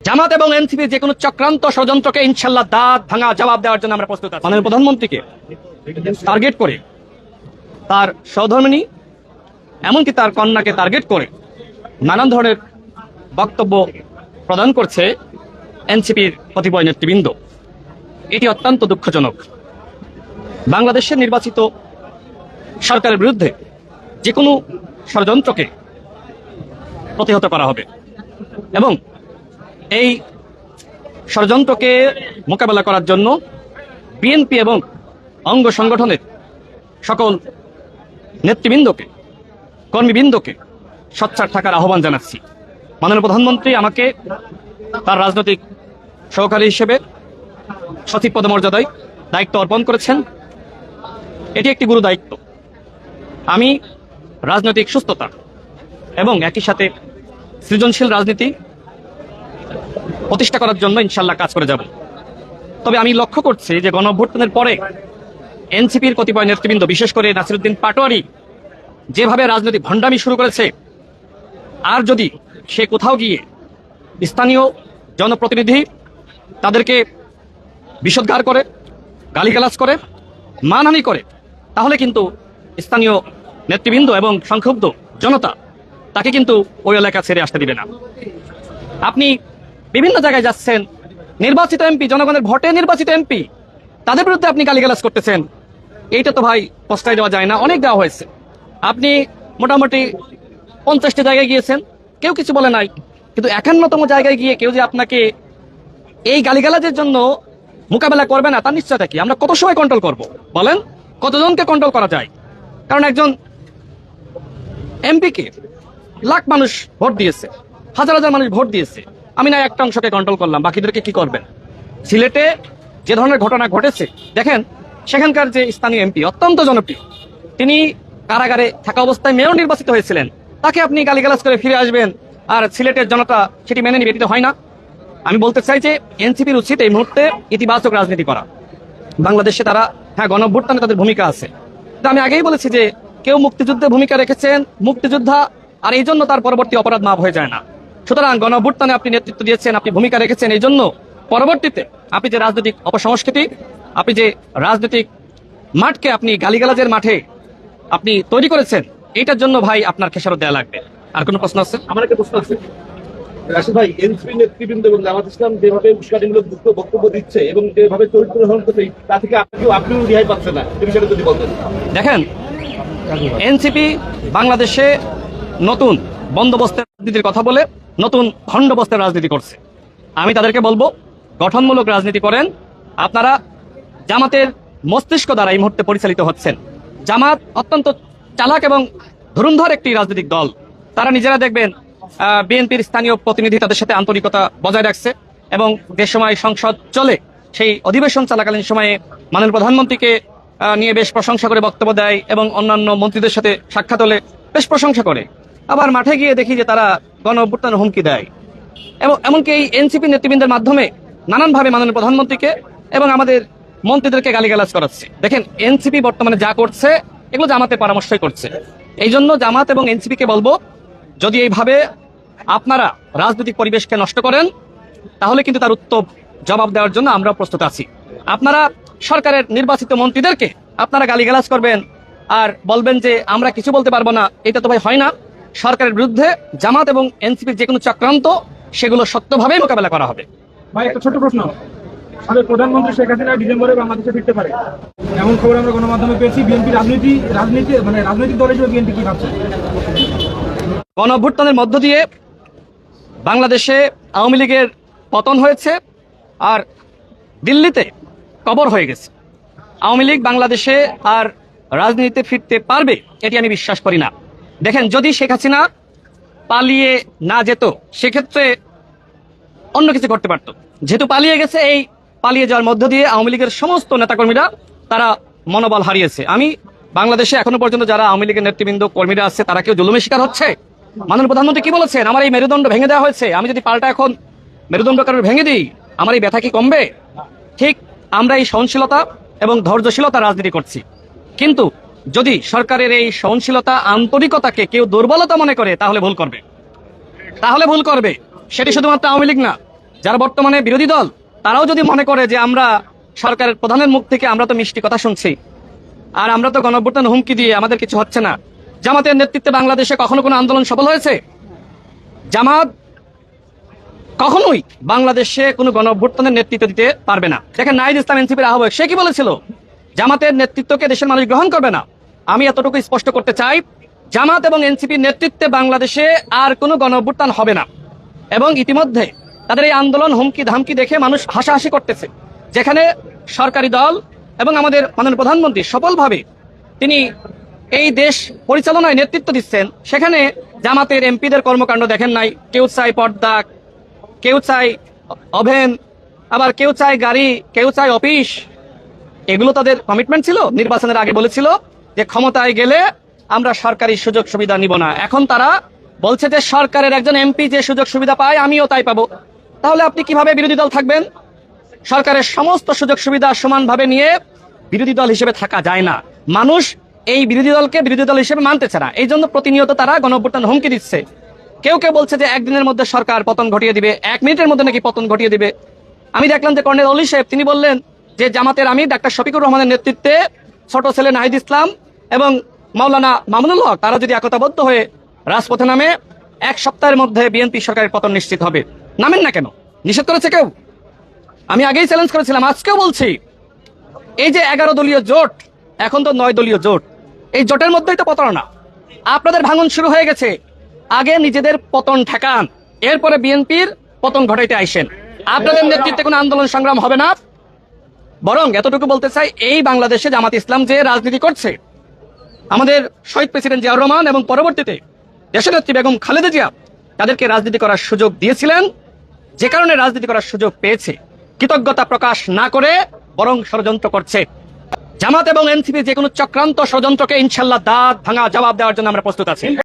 জামাত এবং এনসিপি যে কোনো চক্রান্ত ষড়যন্ত্রকে ইনশাল্লাহ দাঁত ভাঙা জবাব দেওয়ার জন্য আমরা প্রস্তুত আছি। মাননীয় প্রধানমন্ত্রীকে টার্গেট করে, তার সহধর্মিণী এমনকি তার কন্যাকে টার্গেট করে নানান ধরনের বক্তব্য প্রদান করছে এনসিপির কতিপয় নেতৃবৃন্দ। এটি অত্যন্ত দুঃখজনক। বাংলাদেশের নির্বাচিত সরকারের বিরুদ্ধে যে কোনো ষড়যন্ত্রকে প্রতিহত করা হবে এবং এই ষড়যন্ত্রকে মোকাবেলা করার জন্য বিএনপি এবং অঙ্গ সংগঠনের সকল নেতৃবৃন্দকে, কর্মীবৃন্দকে সোচ্চার থাকার আহ্বান জানাচ্ছি। মাননীয় প্রধানমন্ত্রী আমাকে তার রাজনৈতিক সহকারী হিসেবে সচিব পদমর্যাদায় দায়িত্ব অর্পণ করেছেন। এটি একটি গুরু দায়িত্ব। আমি রাজনৈতিক সুস্থতা এবং একই সাথে সৃজনশীল রাজনীতি প্রতিষ্ঠা করার জন্য ইনশাল্লাহ কাজ করে যাব। তবে আমি লক্ষ্য করছি যে গণঅভ্যুত্থানের পরে এনসিপির কতিপয় নেতৃবৃন্দ, বিশেষ করে নাসিরউদ্দিন পাটোয়ারি যেভাবে রাজনৈতিক ভণ্ডামি শুরু করেছে, আর যদি সে কোথাও গিয়ে স্থানীয় জনপ্রতিনিধি তাদেরকে বিষোদ্গার করে, গালিগালাজ করে, মানহানি করে, তাহলে কিন্তু স্থানীয় নেতৃবৃন্দ এবং সংক্ষুব্ধ জনতা তাকে কিন্তু ওই এলাকা ছেড়ে আসতে দিবে না। আপনি বিভিন্ন জায়গায় যাচ্ছেন, নির্বাচিত এমপি, জনগণের ভোটে নির্বাচিত এমপি, তাদের বিরুদ্ধে আপনি গালিগালাজ করতেছেন। এইটা তো ভাই প্রশ্রয় দেওয়া যায় না। অনেক দেওয়া হয়েছে। আপনি মোটামুটি 50টি জায়গায় গিয়েছেন, কেউ কিছু বলে নাই, কিন্তু 51তম জায়গায় গিয়ে কেউ যে আপনাকে এই গালিগালাজের জন্য মোকাবেলা করবে না তার নিশ্চয়তা কি? আমরা কত সময় কন্ট্রোল করব বলেন? কতজনকে কন্ট্রোল করা যায়? কারণ একজন এমপিকে লাখ মানুষ ভোট দিয়েছে, হাজার হাজার মানুষ ভোট দিয়েছে। আমি না একটা অংশকে কন্ট্রোল করলাম, বাকিদেরকে কি করবেন? সিলেটে যে ধরনের ঘটনা ঘটেছে দেখেন, সেখানকার যে স্থানীয় এমপি অত্যন্ত জনপ্রিয়, তিনি কারাগারে থাকা অবস্থায় মেয়র নির্বাচিত হয়েছিলেন, তাকে আপনি গালিগালাজ করে ফিরে আসবেন আর সিলেটের জনতা সেটি মেনে নিবে? এটি তো হয় না। আমি বলতে চাই যে এনসিপির উচিত এই মুহূর্তে ইতিবাচক রাজনীতি করা। বাংলাদেশে তারা, হ্যাঁ, গণঅভ্যুত্থানে তাদের ভূমিকা আছে, কিন্তু আমি আগেই বলেছি যে কেউ মুক্তিযুদ্ধে ভূমিকা রেখেছেন, মুক্তিযোদ্ধা, আর এই জন্য তার পরবর্তী অপরাধ মাফ হয়ে যায় না। সুতরাং গণঅভ্যুত্থানে আপনি নেতৃত্ব দিয়েছেন, আপনি ভূমিকা রেখেছেন, এই জন্য পরবর্তীতে আপনি যে রাজনৈতিক অপসংস্কৃতি, আপনি যে রাজনৈতিক মাঠকে আপনি গালিগালাজের মাঠে আপনি তৈরি করেছেন, এইটার জন্য ভাই আপনার খেসারত দেওয়া লাগবে। আর কোনো প্রশ্ন আছে? আমার একটা প্রশ্ন আছে রাশিদ ভাই, এনসিপি নেতৃবৃন্দ এবং জামাত ইসলাম যেভাবে উস্কানিমূলক বক্তব্য দিচ্ছে এবং যেভাবে চরিত্র গ্রহণ করছে, তা থেকে আপনিও রেহাই পাচ্ছেন না, এই বিষয়টা যদি বলতেন। দেখেন, এনসিপি বাংলাদেশে নতুন বন্দোবস্তের রাজনীতির কথা বলে নতুন খণ্ডবস্তের রাজনীতি করছে। আমি তাদেরকে বলবো, গঠনমূলক রাজনীতি করেন। আপনারা জামাতের মস্তিষ্ক দ্বারা এই মুহূর্তে পরিচালিত হচ্ছেন। জামাত অত্যন্ত চালাক এবং ধুরন্ধর একটি রাজনৈতিক দল। তারা নিজেরা দেখবেন বিএনপির স্থানীয় প্রতিনিধি তাদের সাথে আন্তরিকতা বজায় রাখছে এবং যে সময় সংসদ চলে সেই অধিবেশন চলাকালীন সময়ে মাননীয় প্রধানমন্ত্রীকে নিয়ে বেশ প্রশংসা করে বক্তব্য দেয় এবং অন্যান্য মন্ত্রীদের সাথে সাক্ষাৎ হলে বেশ প্রশংসা করে। আবার মাঠে গিয়ে দেখি যে তারা গণঅভ্যুত্থানের হুমকি দেয় এবং এমনকি এই এনসিপি নেতৃবৃন্দের মাধ্যমে নানানভাবে মাননীয় প্রধানমন্ত্রীকে এবং আমাদের মন্ত্রীদেরকে গালিগালাজ করাচ্ছে। দেখেন, এনসিপি বর্তমানে যা করছে এগুলো জামাতের পরামর্শই করছে। এই জন্য জামাত এবং এনসিপিকে বলবো, যদি এইভাবে আপনারা রাজনৈতিক পরিবেশকে নষ্ট করেন, তাহলে কিন্তু তার উত্তম জবাব দেওয়ার জন্য আমরা প্রস্তুত আছি। আপনারা সরকারের নির্বাচিত মন্ত্রীদেরকে আপনারা গালিগালাজ করবেন আর বলবেন যে আমরা কিছু বলতে পারবো না, এটা তো ভাই হয় না। সরকারের বিরুদ্ধে জামাত এবং এনসিপির যে কোনো চক্রান্ত, সেগুলো শক্তভাবেই মোকাবেলা করা হবে। ভাই, একটা ছোট প্রশ্ন। আমাদের প্রধানমন্ত্রী শেখ হাসিনা ডিসেম্বরে বাংলাদেশে ফিরতে পারে, এমন খবর আমরা গণমাধ্যমে পেয়েছি। বিএনপি রাজনৈতিক দল হিসেবে বিএনপি কি ভাবছে? গণঅভ্যুত্থানের মধ্য দিয়ে বাংলাদেশে আওয়ামী লীগের পতন হয়েছে আর দিল্লিতে কবর হয়ে গেছে। আওয়ামী লীগ বাংলাদেশে আর রাজনীতিতে ফিরতে পারবে এটি আমি বিশ্বাস করি না। দেখেন, যদি শেখ হাসিনা পালিয়ে না যেত, সেক্ষেত্রে অন্য কিছু করতে পারত। যেহেতু পালিয়ে গেছে, এই পালিয়ে যাওয়ার মধ্য দিয়ে আওয়ামী লীগের সমস্ত নেতাকর্মীরা তারা মনোবল হারিয়েছে। আমি বাংলাদেশে এখনো পর্যন্ত যারা আওয়ামী লীগের নেতৃবৃন্দ, কর্মীরা আছে, তারা কেউ জুলুমের শিকার হচ্ছে? মাননীয় প্রধানমন্ত্রী কি বলেছেন? আমার এই মেরুদণ্ড ভেঙে দেওয়া হয়েছে, আমি যদি পাল্টা এখন মেরুদণ্ড কারণে ভেঙে দিই, আমার এই ব্যথা কি কমবে? ঠিক আমরা এই সহনশীলতা এবং ধৈর্যশীলতা রাজনীতি করছি, কিন্তু যদি সরকারের এই সহনশীলতা, আন্তরিকতাকে কেউ দুর্বলতা মনে করে, তাহলে ভুল করবে। সেটি শুধুমাত্র আওয়ামী লীগ না, যারা বর্তমানে বিরোধী দল, তারাও যদি মনে করে যে আমরা সরকারের প্রধানের মুখ থেকে আমরা তো মিষ্টি কথা শুনছি, আর আমরা তো গণঅভ্যুত্থান হুমকি দিয়ে আমাদের কিছু হচ্ছে না। জামাতের নেতৃত্বে বাংলাদেশে কখনো কোনো আন্দোলন সফল হয়েছে? জামাত কখনোই বাংলাদেশে কোনো গণঅভ্যুত্থানের নেতৃত্ব দিতে পারবে না। দেখেন নাহিদ ইসলাম এনসিপির আহ্বায়ক, সে কি বলেছিল? জামাতের নেতৃত্বকে দেশের মানুষ গ্রহণ করবে না। আমি এতটুকু স্পষ্ট করতে চাই, জামাত এবং এনসিপির নেতৃত্বে বাংলাদেশে আর কোনো গণঅভ্যুত্থান হবে না। এবং ইতিমধ্যে তাদের এই আন্দোলন হুমকি ধামকি দেখে মানুষ হাসাহাসি করতেছে। যেখানে সরকারি দল এবং আমাদের মাননীয় প্রধানমন্ত্রী সফলভাবে তিনি এই দেশ পরিচালনায় নেতৃত্ব দিচ্ছেন, সেখানে জামাতের এমপিদের কর্মকাণ্ড দেখেন নাই। কেউ চায় পর্দা, কেউ চায় ওভেন, আবার কেউ চায় গাড়ি, কেউ চায় অফিস। এগুলো তাদের কমিটমেন্ট ছিল। নির্বাচনের আগে বলেছিল যে ক্ষমতায় গেলে আমরা সরকারি সুযোগ সুবিধা নিব না। এখন তারা বলছে যে সরকারের একজন এমপি যে সুযোগ সুবিধা পায় আমিও তাই পাবো। তাহলে আপনি কিভাবে বিরোধী দল থাকবেন? সরকারের সমস্ত সুযোগ সুবিধা সমানভাবে নিয়ে বিরোধী দল হিসেবে থাকা যায় না। মানুষ এই বিরোধী দলকে বিরোধী দল হিসেবে মানতেছে না। এই জন্য প্রতিনিয়ত তারা গণঅভ্যুত্থান হুমকি দিচ্ছে। কেউ কেউ বলছে যে একদিনের মধ্যে সরকার পতন ঘটিয়ে দিবে, 1 মিনিটের মধ্যে নাকি পতন ঘটিয়ে দিবে। আমি দেখলাম যে কর্নেল অলি সাহেব তিনি বললেন যে জামাতের আমির ডাক্তার শফিকুর রহমানের নেতৃত্বে ছোট ছেলে নাহিদ ইসলাম এবং মাওলানা মামুনুল হক তারা যদি একতাবদ্ধ হয়ে রাজপথে নামে 1 সপ্তাহের মধ্যে বিএনপি সরকারের পতন নিশ্চিত হবে। নামেন না কেন? নিষেধ করেছে কেউ? আমি আগেই চ্যালেঞ্জ করেছিলাম, আজকেও বলছি, এই যে 11 দলীয় জোট, এখন তো 9 দলীয় জোট, এই জোটের মধ্যেই তো প্রতারণা। আপনাদের ভাঙন শুরু হয়ে গেছে। আগে নিজেদের পতন ঠেকান, এরপরে বিএনপির পতন ঘটাইতে আইসেন। আপনাদের নেতৃত্বে কোনো আন্দোলন সংগ্রাম হবে না। বরং এতটুকু বলতে চাই, এই বাংলাদেশে জামাত ইসলাম যে রাজনীতি করছে, আমাদের শহীদ প্রেসিডেন্ট জিয়াউর রহমান এবং পরবর্তীতে দেশনেত্রী বেগম খালেদা জিয়া তাদেরকে রাজনীতি করার সুযোগ দিয়েছিলেন। যে কারণে রাজনীতি করার সুযোগ পেয়েছে, কৃতজ্ঞতা প্রকাশ না করে বরং ষড়যন্ত্র করছে। জামাত এবং এনসিপি যে কোনো চক্রান্ত ষড়যন্ত্রকে ইনশাল্লাহ দাঁত ভাঙা জবাব দেওয়ার জন্য আমরা প্রস্তুত আছি।